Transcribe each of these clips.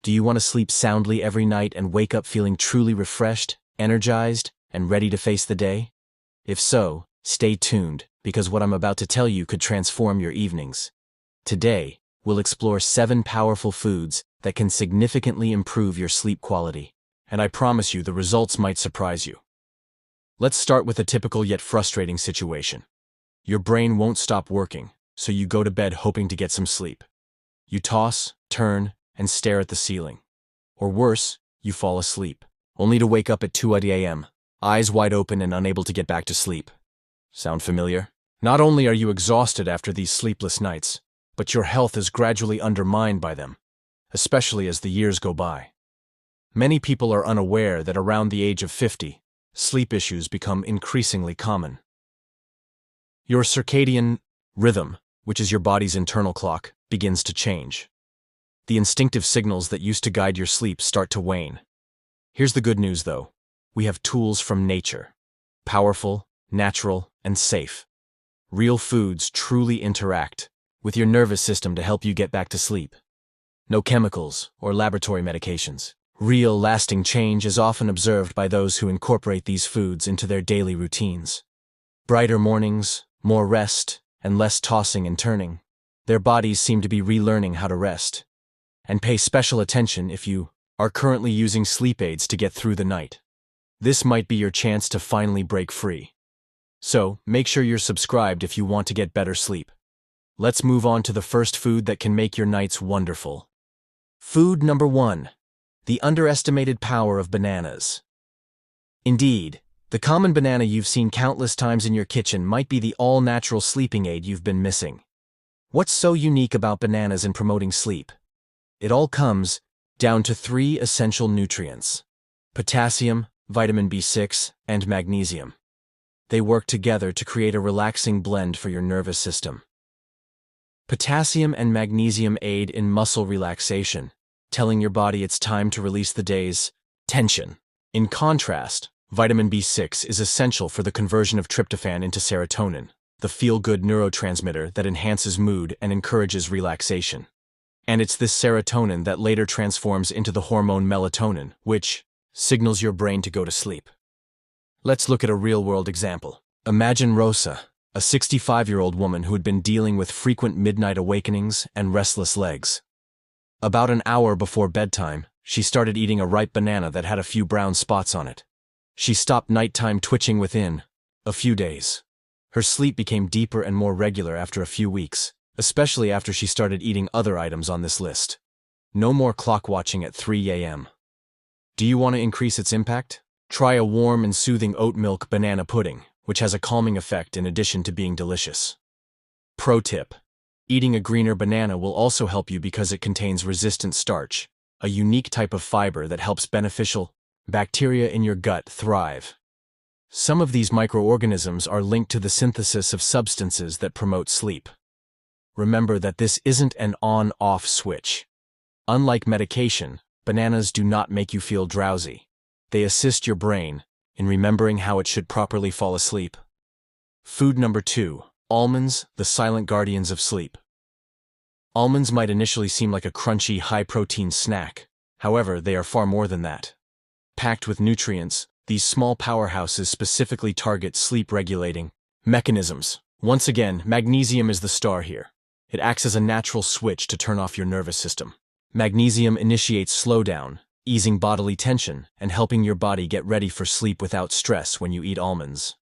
Do you want to sleep soundly every night and wake up feeling truly refreshed, energized, and ready to face the day? If so, stay tuned, because what I'm about to tell you could transform your evenings. Today, we'll explore 7 powerful foods that can significantly improve your sleep quality. And I promise you the results might surprise you. Let's start with a typical yet frustrating situation. Your brain won't stop working, so you go to bed hoping to get some sleep. You toss, turn, and stare at the ceiling. Or worse, you fall asleep, only to wake up at 2 a.m., eyes wide open and unable to get back to sleep. Sound familiar? Not only are you exhausted after these sleepless nights, but your health is gradually undermined by them, especially as the years go by. Many people are unaware that around the age of 50, sleep issues become increasingly common. Your circadian rhythm, which is your body's internal clock, begins to change. The instinctive signals that used to guide your sleep start to wane. Here's the good news, though. We have tools from nature. Powerful, natural, and safe. Real foods truly interact with your nervous system to help you get back to sleep. No chemicals or laboratory medications. Real, lasting change is often observed by those who incorporate these foods into their daily routines. Brighter mornings, more rest, and less tossing and turning. Their bodies seem to be relearning how to rest. And pay special attention if you are currently using sleep aids to get through the night. This might be your chance to finally break free. So, make sure you're subscribed if you want to get better sleep. Let's move on to the first food that can make your nights wonderful. Food number 1. The underestimated power of bananas. Indeed, the common banana you've seen countless times in your kitchen might be the all-natural sleeping aid you've been missing. What's so unique about bananas in promoting sleep? It all comes down to 3 essential nutrients: potassium, vitamin B6, and magnesium. They work together to create a relaxing blend for your nervous system. Potassium and magnesium aid in muscle relaxation, telling your body it's time to release the day's tension. In contrast, vitamin B6 is essential for the conversion of tryptophan into serotonin, the feel-good neurotransmitter that enhances mood and encourages relaxation. And it's this serotonin that later transforms into the hormone melatonin, which signals your brain to go to sleep. Let's look at a real-world example. Imagine Rosa, a 65-year-old woman who had been dealing with frequent midnight awakenings and restless legs. About an hour before bedtime, she started eating a ripe banana that had a few brown spots on it. She stopped nighttime twitching within a few days. Her sleep became deeper and more regular after a few weeks, especially after she started eating other items on this list. No more clock watching at 3 a.m. Do you want to increase its impact? Try a warm and soothing oat milk banana pudding, which has a calming effect in addition to being delicious. Pro tip: eating a greener banana will also help you because it contains resistant starch, a unique type of fiber that helps beneficial bacteria in your gut thrive. Some of these microorganisms are linked to the synthesis of substances that promote sleep. Remember that this isn't an on-off switch. Unlike medication, bananas do not make you feel drowsy. They assist your brain in remembering how it should properly fall asleep. Food number 2. Almonds, the silent guardians of sleep. Almonds might initially seem like a crunchy, high-protein snack. However, they are far more than that. Packed with nutrients, these small powerhouses specifically target sleep-regulating mechanisms. Once again, magnesium is the star here. It acts as a natural switch to turn off your nervous system. Magnesium initiates slowdown, easing bodily tension and helping your body get ready for sleep without stress when you eat almonds.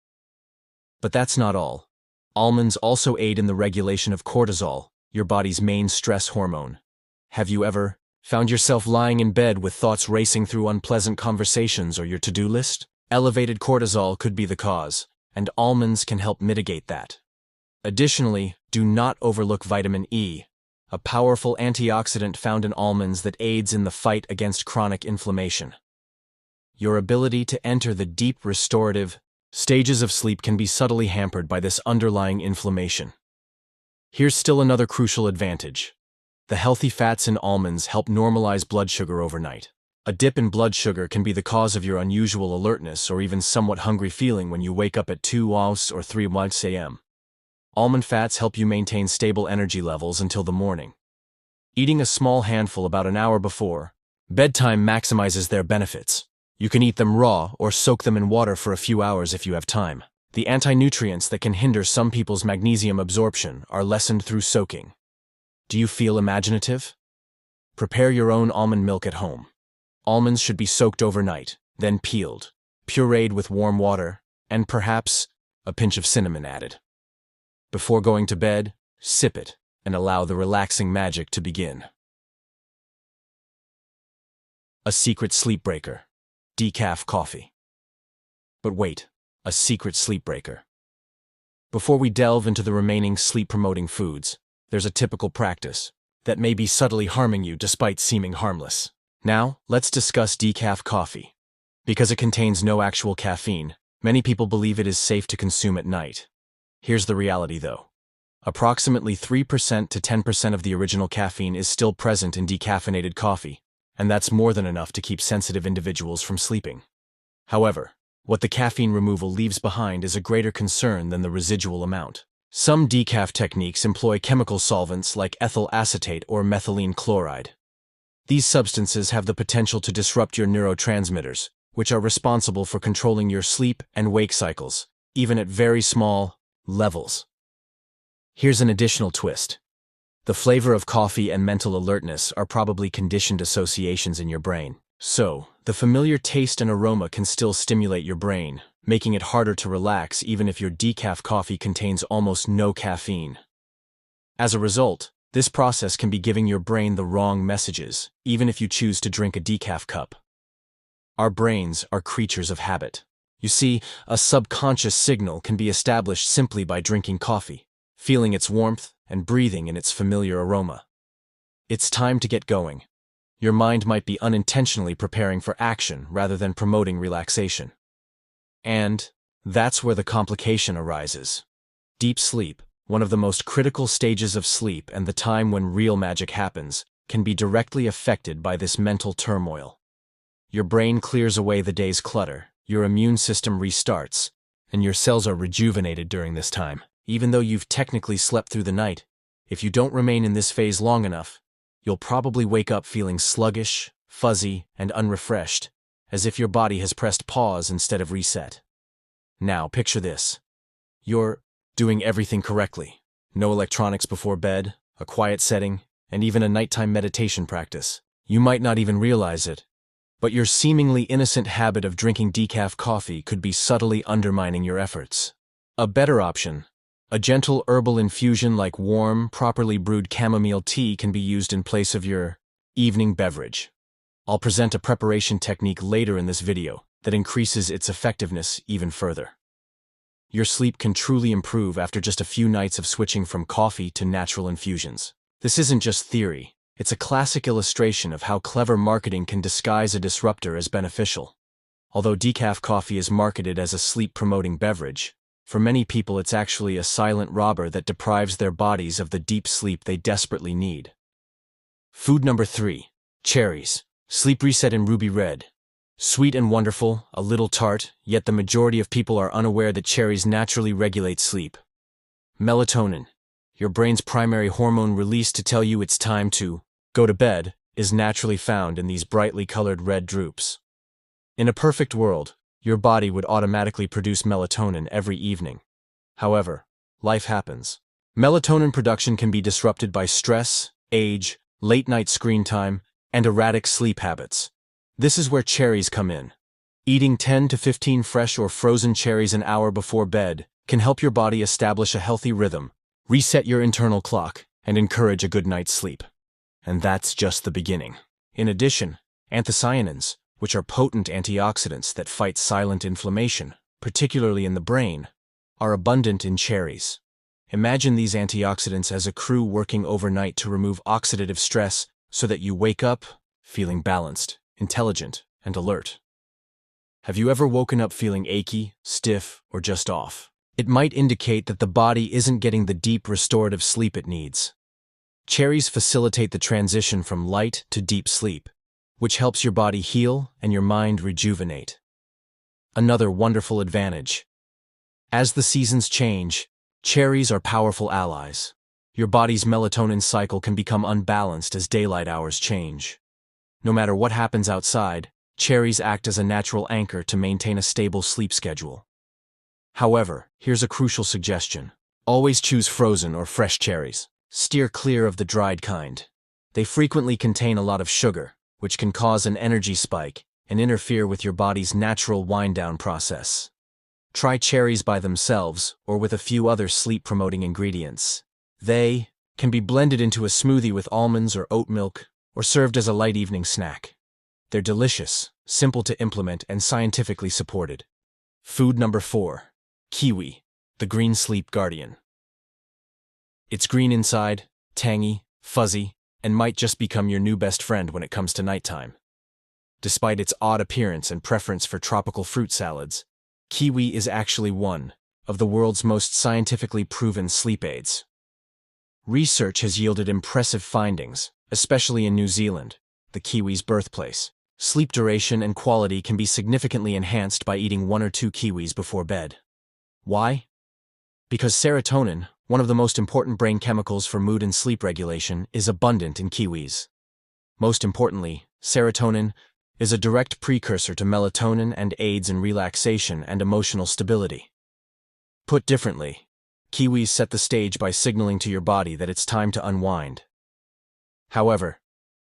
But that's not all. Almonds also aid in the regulation of cortisol, your body's main stress hormone. Have you ever found yourself lying in bed with thoughts racing through unpleasant conversations or your to-do list? Elevated cortisol could be the cause, and almonds can help mitigate that. Additionally, do not overlook vitamin E, a powerful antioxidant found in almonds that aids in the fight against chronic inflammation. Your ability to enter the deep restorative stages of sleep can be subtly hampered by this underlying inflammation. Here's still another crucial advantage. The healthy fats in almonds help normalize blood sugar overnight. A dip in blood sugar can be the cause of your unusual alertness or even somewhat hungry feeling when you wake up at 2 or 3 a.m. Almond fats help you maintain stable energy levels until the morning. Eating a small handful about an hour before, Bedtime maximizes their benefits. You can eat them raw or soak them in water for a few hours if you have time. The anti-nutrients that can hinder some people's magnesium absorption are lessened through soaking. Do you feel imaginative? Prepare your own almond milk at home. Almonds should be soaked overnight, then peeled, pureed with warm water, and perhaps a pinch of cinnamon added. Before going to bed, sip it and allow the relaxing magic to begin. A secret sleep breaker. Decaf coffee. But wait, a secret sleep breaker. Before we delve into the remaining sleep-promoting foods, there's a typical practice that may be subtly harming you despite seeming harmless. Now, let's discuss decaf coffee. Because it contains no actual caffeine, many people believe it is safe to consume at night. Here's the reality though. Approximately 3% to 10% of the original caffeine is still present in decaffeinated coffee, and that's more than enough to keep sensitive individuals from sleeping. However, what the caffeine removal leaves behind is a greater concern than the residual amount. Some decaf techniques employ chemical solvents like ethyl acetate or methylene chloride. These substances have the potential to disrupt your neurotransmitters, which are responsible for controlling your sleep and wake cycles, even at very small levels. Here's an additional twist. The flavor of coffee and mental alertness are probably conditioned associations in your brain. So, the familiar taste and aroma can still stimulate your brain, making it harder to relax even if your decaf coffee contains almost no caffeine. As a result, this process can be giving your brain the wrong messages, even if you choose to drink a decaf cup. Our brains are creatures of habit. You see, a subconscious signal can be established simply by drinking coffee, feeling its warmth, and breathing in its familiar aroma. It's time to get going. Your mind might be unintentionally preparing for action rather than promoting relaxation. And that's where the complication arises. Deep sleep, one of the most critical stages of sleep and the time when real magic happens, can be directly affected by this mental turmoil. Your brain clears away the day's clutter, your immune system restarts, and your cells are rejuvenated during this time. Even though you've technically slept through the night, if you don't remain in this phase long enough, you'll probably wake up feeling sluggish, fuzzy, and unrefreshed, as if your body has pressed pause instead of reset. Now, picture this. You're doing everything correctly. No electronics before bed, a quiet setting, and even a nighttime meditation practice. You might not even realize it, but your seemingly innocent habit of drinking decaf coffee could be subtly undermining your efforts. A better option, a gentle herbal infusion like warm, properly brewed chamomile tea can be used in place of your evening beverage. I'll present a preparation technique later in this video that increases its effectiveness even further. Your sleep can truly improve after just a few nights of switching from coffee to natural infusions. This isn't just theory, it's a classic illustration of how clever marketing can disguise a disruptor as beneficial. Although decaf coffee is marketed as a sleep-promoting beverage, for many people it's actually a silent robber that deprives their bodies of the deep sleep they desperately need. Food number 3. Cherries. Sleep reset in ruby red. Sweet and wonderful, a little tart, yet the majority of people are unaware that cherries naturally regulate sleep. Melatonin, your brain's primary hormone released to tell you it's time to go to bed, is naturally found in these brightly colored red drupes. In a perfect world, your body would automatically produce melatonin every evening. However, life happens. Melatonin production can be disrupted by stress, age, late-night screen time, and erratic sleep habits. This is where cherries come in. Eating 10 to 15 fresh or frozen cherries an hour before bed can help your body establish a healthy rhythm, reset your internal clock, and encourage a good night's sleep. And that's just the beginning. In addition, anthocyanins, which are potent antioxidants that fight silent inflammation, particularly in the brain, are abundant in cherries. Imagine these antioxidants as a crew working overnight to remove oxidative stress so that you wake up feeling balanced, intelligent, and alert. Have you ever woken up feeling achy, stiff, or just off? It might indicate that the body isn't getting the deep restorative sleep it needs. Cherries facilitate the transition from light to deep sleep, which helps your body heal and your mind rejuvenate. Another wonderful advantage. As the seasons change, cherries are powerful allies. Your body's melatonin cycle can become unbalanced as daylight hours change. No matter what happens outside, cherries act as a natural anchor to maintain a stable sleep schedule. However, here's a crucial suggestion. Always choose frozen or fresh cherries. Steer clear of the dried kind. They frequently contain a lot of sugar, which can cause an energy spike and interfere with your body's natural wind-down process. Try cherries by themselves or with a few other sleep-promoting ingredients. They can be blended into a smoothie with almonds or oat milk, or served as a light evening snack. They're delicious, simple to implement, and scientifically supported. Food number 4. Kiwi, the green sleep guardian. It's green inside, tangy, fuzzy, and might just become your new best friend when it comes to nighttime. Despite its odd appearance and preference for tropical fruit salads, kiwi is actually one of the world's most scientifically proven sleep aids. Research has yielded impressive findings, especially in New Zealand, the kiwi's birthplace. Sleep duration and quality can be significantly enhanced by eating 1 or 2 kiwis before bed. Why? Because serotonin, one of the most important brain chemicals for mood and sleep regulation, is abundant in kiwis. Most importantly, serotonin is a direct precursor to melatonin and aids in relaxation and emotional stability. Put differently, kiwis set the stage by signaling to your body that it's time to unwind. However,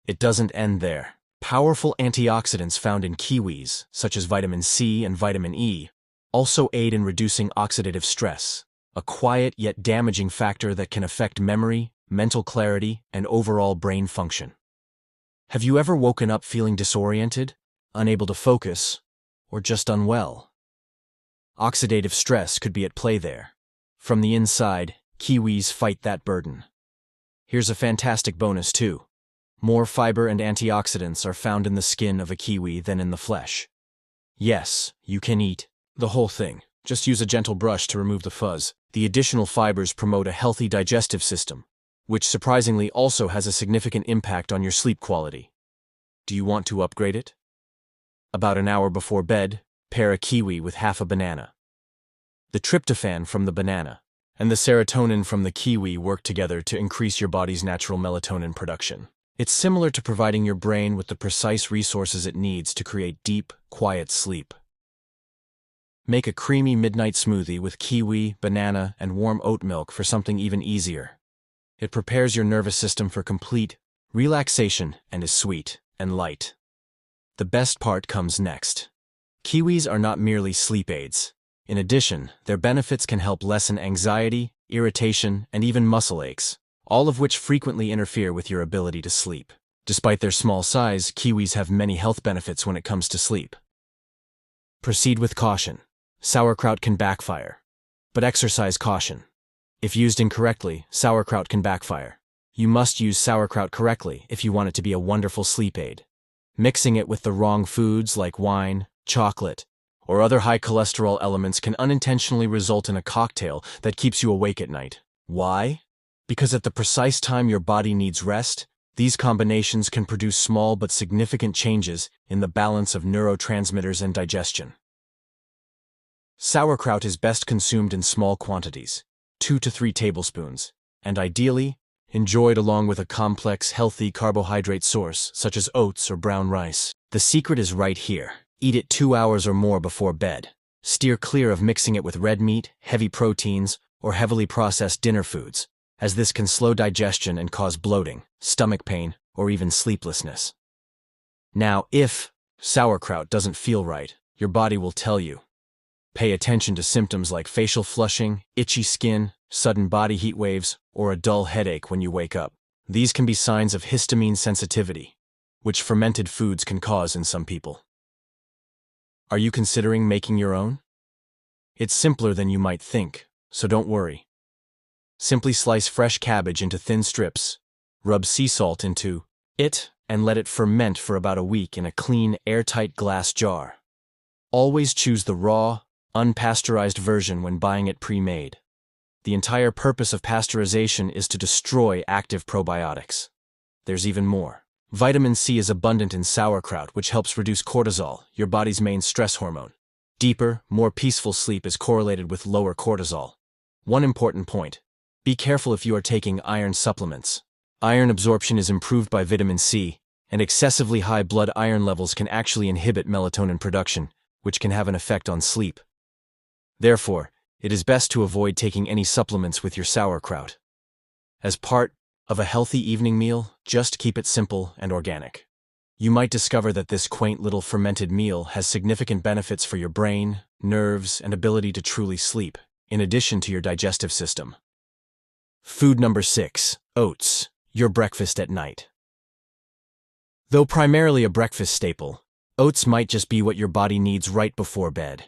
it doesn't end there. Powerful antioxidants found in kiwis, such as vitamin C and vitamin E, also aid in reducing oxidative stress, a quiet yet damaging factor that can affect memory, mental clarity, and overall brain function. Have you ever woken up feeling disoriented, unable to focus, or just unwell? Oxidative stress could be at play there. From the inside, kiwis fight that burden. Here's a fantastic bonus too. More fiber and antioxidants are found in the skin of a kiwi than in the flesh. Yes, you can eat the whole thing. Just use a gentle brush to remove the fuzz. The additional fibers promote a healthy digestive system, which surprisingly also has a significant impact on your sleep quality. Do you want to upgrade it? About an hour before bed, pair a kiwi with half a banana. The tryptophan from the banana and the serotonin from the kiwi work together to increase your body's natural melatonin production. It's similar to providing your brain with the precise resources it needs to create deep, quiet sleep. Make a creamy midnight smoothie with kiwi, banana, and warm oat milk for something even easier. It prepares your nervous system for complete relaxation and is sweet and light. The best part comes next. Kiwis are not merely sleep aids. In addition, their benefits can help lessen anxiety, irritation, and even muscle aches, all of which frequently interfere with your ability to sleep. Despite their small size, kiwis have many health benefits when it comes to sleep. Proceed with caution. Sauerkraut can backfire. But exercise caution. If used incorrectly, sauerkraut can backfire. You must use sauerkraut correctly if you want it to be a wonderful sleep aid. Mixing it with the wrong foods like wine, chocolate, or other high cholesterol elements can unintentionally result in a cocktail that keeps you awake at night. Why? Because at the precise time your body needs rest, these combinations can produce small but significant changes in the balance of neurotransmitters and digestion. Sauerkraut is best consumed in small quantities, 2 to 3 tablespoons, and ideally, enjoyed along with a complex, healthy carbohydrate source such as oats or brown rice. The secret is right here. Eat it 2 hours or more before bed. Steer clear of mixing it with red meat, heavy proteins, or heavily processed dinner foods, as this can slow digestion and cause bloating, stomach pain, or even sleeplessness. Now, if sauerkraut doesn't feel right, your body will tell you. Pay attention to symptoms like facial flushing, itchy skin, sudden body heat waves, or a dull headache when you wake up. These can be signs of histamine sensitivity, which fermented foods can cause in some people. Are you considering making your own? It's simpler than you might think, so don't worry. Simply slice fresh cabbage into thin strips, rub sea salt into it, and let it ferment for about a week in a clean, airtight glass jar. Always choose the raw, unpasteurized version when buying it pre-made. The entire purpose of pasteurization is to destroy active probiotics. There's even more. Vitamin C is abundant in sauerkraut, which helps reduce cortisol, your body's main stress hormone. Deeper, more peaceful sleep is correlated with lower cortisol. One important point. Be careful if you are taking iron supplements. Iron absorption is improved by vitamin C, and excessively high blood iron levels can actually inhibit melatonin production, which can have an effect on sleep. Therefore, it is best to avoid taking any supplements with your sauerkraut. As part of a healthy evening meal, just keep it simple and organic. You might discover that this quaint little fermented meal has significant benefits for your brain, nerves, and ability to truly sleep, in addition to your digestive system. Food number 6, oats, your breakfast at night. Though primarily a breakfast staple, oats might just be what your body needs right before bed.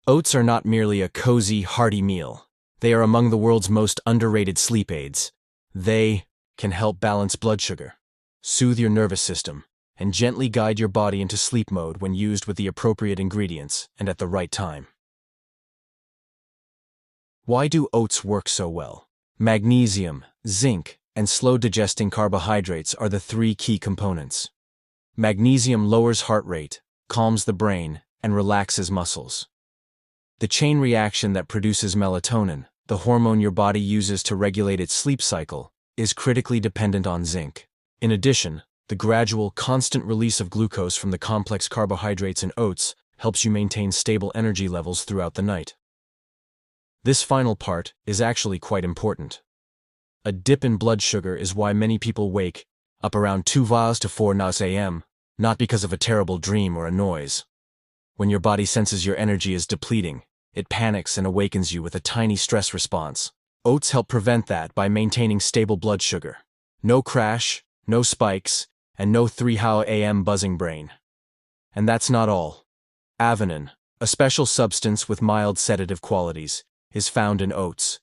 Oats are not merely a cozy, hearty meal. They are among the world's most underrated sleep aids. They can help balance blood sugar, soothe your nervous system, and gently guide your body into sleep mode when used with the appropriate ingredients and at the right time. Why do oats work so well? Magnesium, zinc, and slow-digesting carbohydrates are the 3 key components. Magnesium lowers heart rate, calms the brain, and relaxes muscles. The chain reaction that produces melatonin, the hormone your body uses to regulate its sleep cycle, is critically dependent on zinc. In addition, the gradual, constant release of glucose from the complex carbohydrates in oats helps you maintain stable energy levels throughout the night. This final part is actually quite important. A dip in blood sugar is why many people wake up around 2 to 4 a.m., not because of a terrible dream or a noise. When your body senses your energy is depleting, it panics and awakens you with a tiny stress response. Oats help prevent that by maintaining stable blood sugar. No crash, no spikes, and no 3 a.m. buzzing brain. And that's not all. Avenin, a special substance with mild sedative qualities, is found in oats.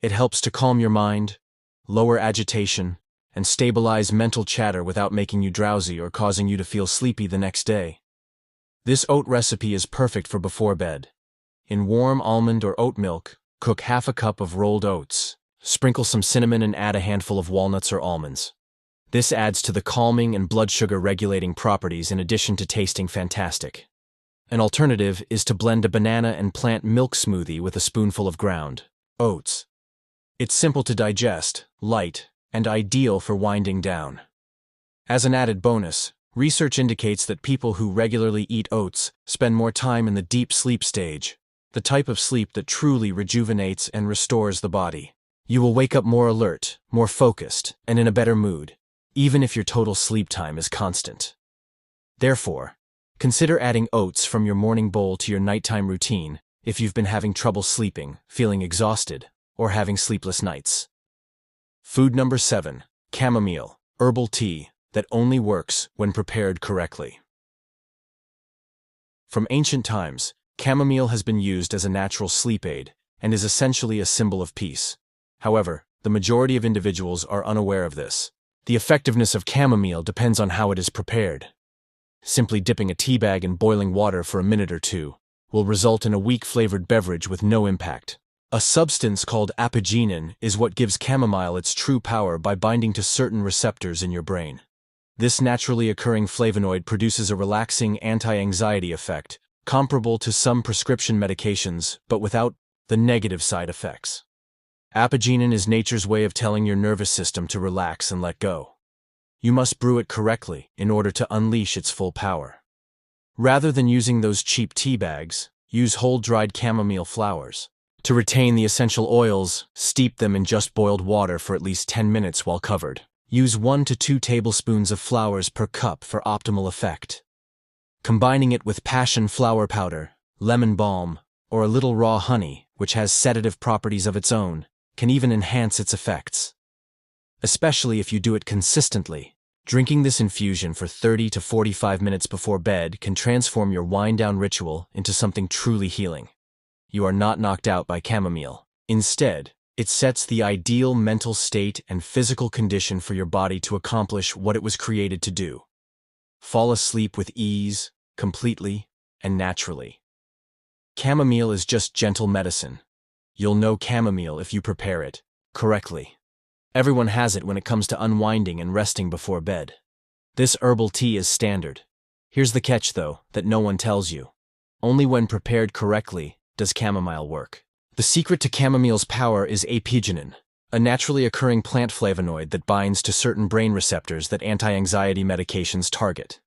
It helps to calm your mind, lower agitation, and stabilize mental chatter without making you drowsy or causing you to feel sleepy the next day. This oat recipe is perfect for before bed. In warm almond or oat milk, cook half a cup of rolled oats. Sprinkle some cinnamon and add a handful of walnuts or almonds. This adds to the calming and blood sugar regulating properties in addition to tasting fantastic. An alternative is to blend a banana and plant milk smoothie with a spoonful of ground oats. It's simple to digest, light, and ideal for winding down. As an added bonus, research indicates that people who regularly eat oats spend more time in the deep sleep stage, the type of sleep that truly rejuvenates and restores the body. You will wake up more alert, more focused, and in a better mood, even if your total sleep time is constant. Therefore, consider adding oats from your morning bowl to your nighttime routine if you've been having trouble sleeping, feeling exhausted, or having sleepless nights. Food number 7, chamomile, herbal tea that only works when prepared correctly. From ancient times, chamomile has been used as a natural sleep aid and is essentially a symbol of peace. However, the majority of individuals are unaware of this. The effectiveness of chamomile depends on how it is prepared. Simply dipping a tea bag in boiling water for a minute or two will result in a weak-flavored beverage with no impact. A substance called apigenin is what gives chamomile its true power by binding to certain receptors in your brain. This naturally occurring flavonoid produces a relaxing anti-anxiety effect, comparable to some prescription medications, but without the negative side effects. Apigenin is nature's way of telling your nervous system to relax and let go. You must brew it correctly in order to unleash its full power. Rather than using those cheap tea bags, use whole dried chamomile flowers. To retain the essential oils, steep them in just boiled water for at least 10 minutes while covered. Use 1 to 2 tablespoons of flowers per cup for optimal effect. Combining it with passion flower powder, lemon balm, or a little raw honey, which has sedative properties of its own, can even enhance its effects. Especially if you do it consistently. Drinking this infusion for 30 to 45 minutes before bed can transform your wind-down ritual into something truly healing. You are not knocked out by chamomile. Instead, it sets the ideal mental state and physical condition for your body to accomplish what it was created to do. Fall asleep with ease, completely, and naturally. Chamomile is just gentle medicine. You'll know chamomile if you prepare it correctly. Everyone has it when it comes to unwinding and resting before bed. This herbal tea is standard. Here's the catch, though, that no one tells you. Only when prepared correctly does chamomile work. The secret to chamomile's power is apigenin, a naturally occurring plant flavonoid that binds to certain brain receptors that anti-anxiety medications target.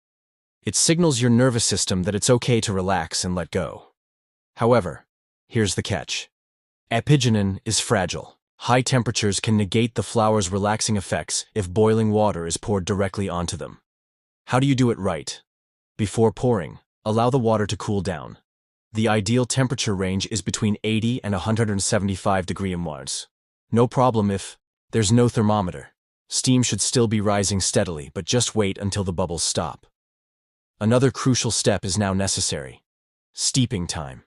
It signals your nervous system that it's okay to relax and let go. However, here's the catch. Apigenin is fragile. High temperatures can negate the flower's relaxing effects if boiling water is poured directly onto them. How do you do it right? Before pouring, allow the water to cool down. The ideal temperature range is between 80 and 175 degrees. No problem if there's no thermometer. Steam should still be rising steadily, but just wait until the bubbles stop. Another crucial step is now necessary. Steeping time.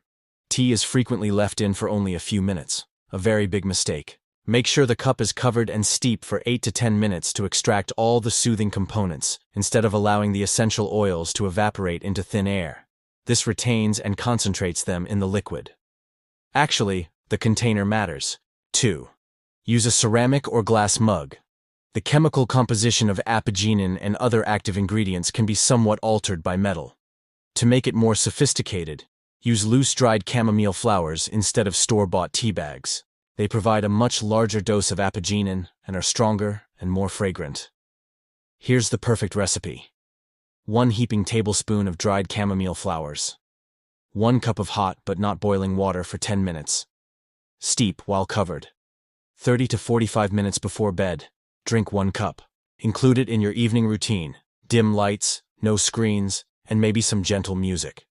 Tea is frequently left in for only a few minutes, a very big mistake. Make sure the cup is covered and steep for 8 to 10 minutes to extract all the soothing components, instead of allowing the essential oils to evaporate into thin air. This retains and concentrates them in the liquid. Actually, the container matters. 2. Use a ceramic or glass mug. The chemical composition of apigenin and other active ingredients can be somewhat altered by metal. To make it more sophisticated, use loose-dried chamomile flowers instead of store-bought tea bags. They provide a much larger dose of apigenin and are stronger and more fragrant. Here's the perfect recipe. 1 heaping tablespoon of dried chamomile flowers. 1 cup of hot but not boiling water for 10 minutes. Steep while covered. 30 to 45 minutes before bed, drink 1 cup. Include it in your evening routine. Dim lights, no screens, and maybe some gentle music.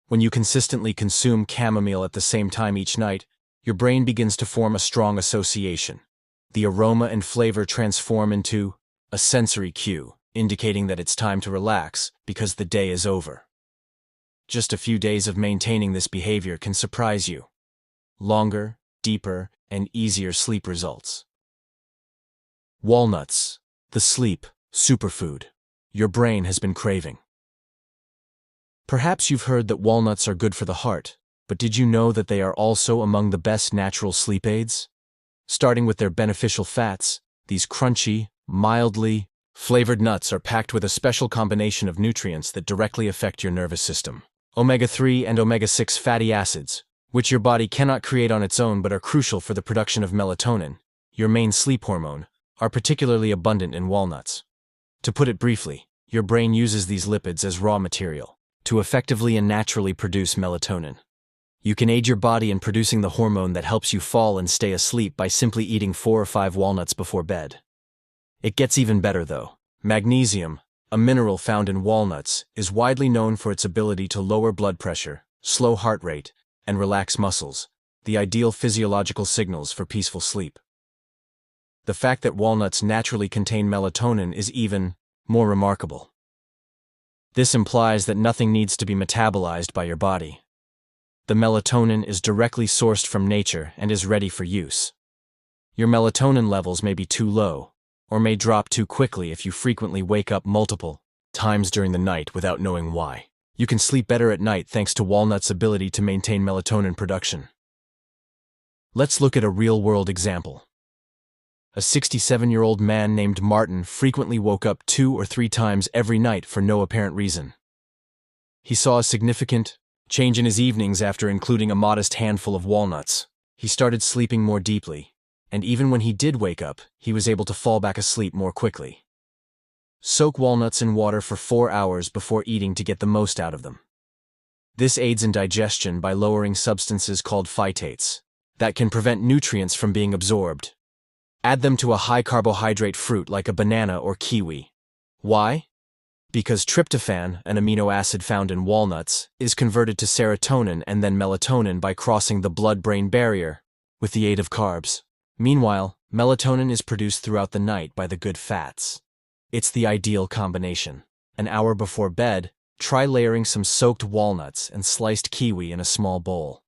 When you consistently consume chamomile at the same time each night, your brain begins to form a strong association. The aroma and flavor transform into a sensory cue, indicating that it's time to relax because the day is over. Just a few days of maintaining this behavior can surprise you. Longer, deeper, and easier sleep results. Walnuts, the sleep superfood your brain has been craving. Perhaps you've heard that walnuts are good for the heart, but did you know that they are also among the best natural sleep aids? Starting with their beneficial fats, these crunchy, mildly flavored nuts are packed with a special combination of nutrients that directly affect your nervous system. Omega-3 and omega-6 fatty acids, which your body cannot create on its own but are crucial for the production of melatonin, your main sleep hormone, are particularly abundant in walnuts. To put it briefly, your brain uses these lipids as raw material to effectively and naturally produce melatonin. You can aid your body in producing the hormone that helps you fall and stay asleep by simply eating 4 or 5 walnuts before bed. It gets even better though. Magnesium, a mineral found in walnuts, is widely known for its ability to lower blood pressure, slow heart rate, and relax muscles, the ideal physiological signals for peaceful sleep. The fact that walnuts naturally contain melatonin is even more remarkable. This implies that nothing needs to be metabolized by your body. The melatonin is directly sourced from nature and is ready for use. Your melatonin levels may be too low, or may drop too quickly if you frequently wake up multiple times during the night without knowing why. You can sleep better at night thanks to walnuts' ability to maintain melatonin production. Let's look at a real-world example. A 67-year-old man named Martin frequently woke up 2 or 3 times every night for no apparent reason. He saw a significant change in his evenings after including a modest handful of walnuts. He started sleeping more deeply, and even when he did wake up, he was able to fall back asleep more quickly. Soak walnuts in water for 4 hours before eating to get the most out of them. This aids in digestion by lowering substances called phytates that can prevent nutrients from being absorbed. Add them to a high-carbohydrate fruit like a banana or kiwi. Why? Because tryptophan, an amino acid found in walnuts, is converted to serotonin and then melatonin by crossing the blood-brain barrier with the aid of carbs. Meanwhile, melatonin is produced throughout the night by the good fats. It's the ideal combination. An hour before bed, try layering some soaked walnuts and sliced kiwi in a small bowl.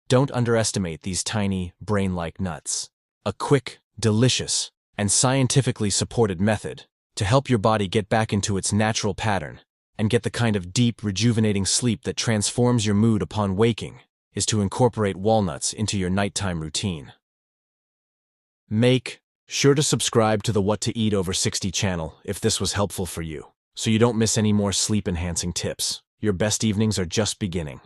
Don't underestimate these tiny, brain-like nuts. A quick, delicious, and scientifically supported method to help your body get back into its natural pattern and get the kind of deep, rejuvenating sleep that transforms your mood upon waking is to incorporate walnuts into your nighttime routine. Make sure to subscribe to the What to Eat Over 60 channel if this was helpful for you, so you don't miss any more sleep-enhancing tips. Your best evenings are just beginning.